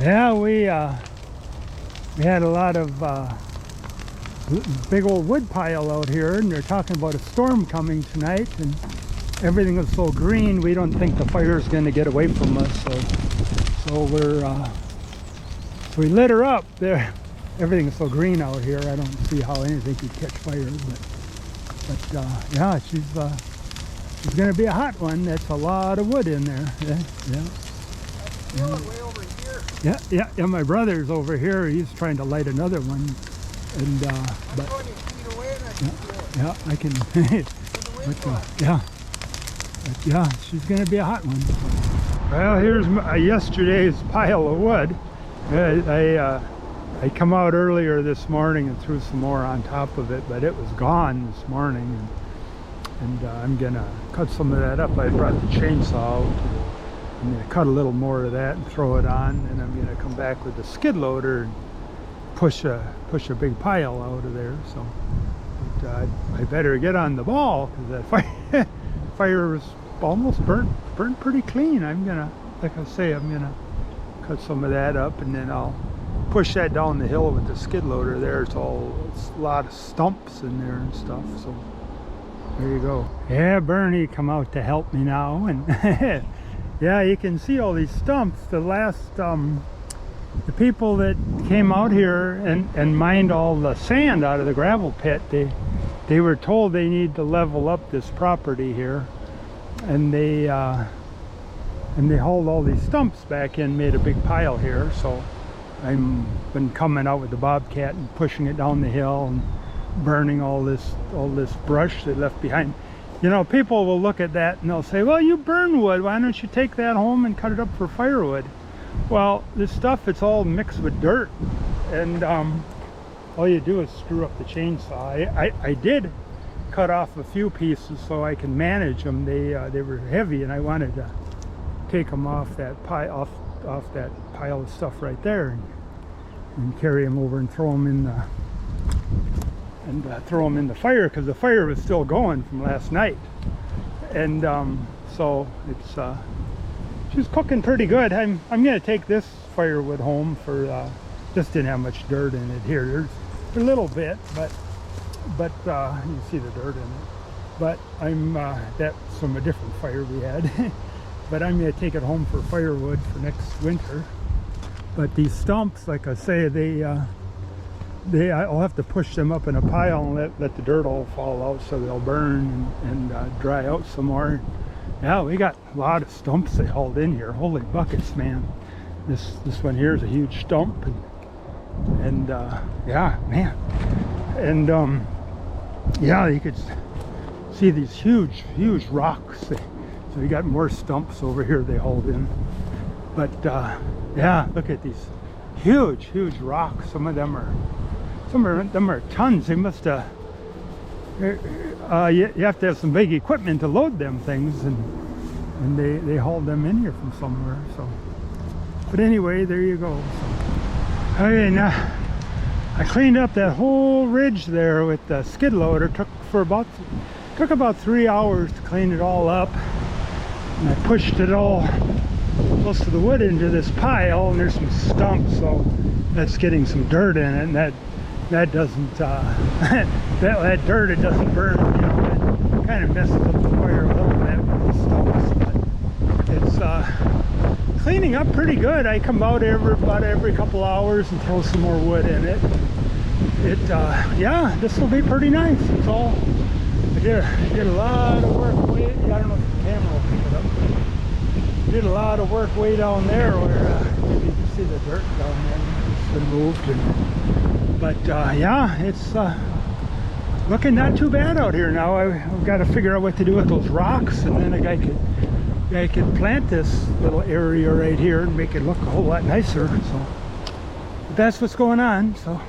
Yeah, we had a lot of big old wood pile out here, and they're talking about a storm coming tonight, and everything is so green we don't think the fire is going to get away from us. So we lit her up there. Everything is so green out here, I don't see how anything could catch fire, but yeah, she's going to be a hot one. That's a lot of wood in there. Yeah. Way over here. Yeah, my brother's over here. He's trying to light another one, and but 20 feet away and I can feel it. yeah, I can. But yeah, she's gonna be a hot one. Well, here's yesterday's pile of wood. I come out earlier this morning and threw some more on top of it, but it was gone this morning, and I'm gonna cut some of that up. I brought the chainsaw out. I'm going to cut a little more of that and throw it on, and I'm going to come back with the skid loader and push a big pile out of there. So but, I better get on the ball, because that fire was almost burnt pretty clean. I'm going to, like I say, I'm going to cut some of that up, and then I'll push that down the hill with the skid loader there. It's a lot of stumps in there and stuff. So there you go. Yeah, Bernie come out to help me now, and yeah, you can see all these stumps. The last, the people that came out here and mined all the sand out of the gravel pit, they were told they need to level up this property here, and they hauled all these stumps back in, made a big pile here. So I'm been coming out with the bobcat and pushing it down the hill and burning all this brush they left behind. You know, people will look at that and they'll say, well, you burn wood, why don't you take that home and cut it up for firewood? Well, this stuff, it's all mixed with dirt, and all you do is screw up the chainsaw. I did cut off a few pieces so I can manage them. They were heavy, and I wanted to take them off that pile, off that pile of stuff right there, and carry them over and throw them in the fire, because the fire was still going from last night. And so it's she's cooking pretty good. I'm gonna take this firewood home for just didn't have much dirt in it here. There's a little bit, but you can see the dirt in it. But that's from a different fire we had. But I'm gonna take it home for firewood for next winter. But these stumps, like I say, I'll have to push them up in a pile and let the dirt all fall out, so they'll burn and dry out some more. Yeah, we got a lot of stumps they hauled in here. Holy buckets, man. This one here is a huge stump, and yeah, man. And yeah, you could see these huge rocks. So we got more stumps over here they hauled in. But yeah, look at these huge rocks. Some of them are tons. They must you have to have some big equipment to load them things, and they hauled them in here from somewhere. So, but anyway, there you go. So, okay, now I cleaned up that whole ridge there with the skid loader. Took about 3 hours to clean it all up, and I pushed it all most of the wood into this pile, and there's some stumps, so that's getting some dirt in it, and that doesn't that dirt, it doesn't burn, you know. It kind of messes up the fire a little bit with the stumps, but it's cleaning up pretty good. I come out about every couple hours and throw some more wood in it. Yeah, this will be pretty nice. It's all, I did a lot of work I don't know if the camera will pick it up, but did a lot of work way down there where maybe you can see the dirt down there. It's been moved, but yeah, it's looking not too bad out here now. I've got to figure out what to do with those rocks, and then a guy could plant this little area right here and make it look a whole lot nicer. So that's what's going on. So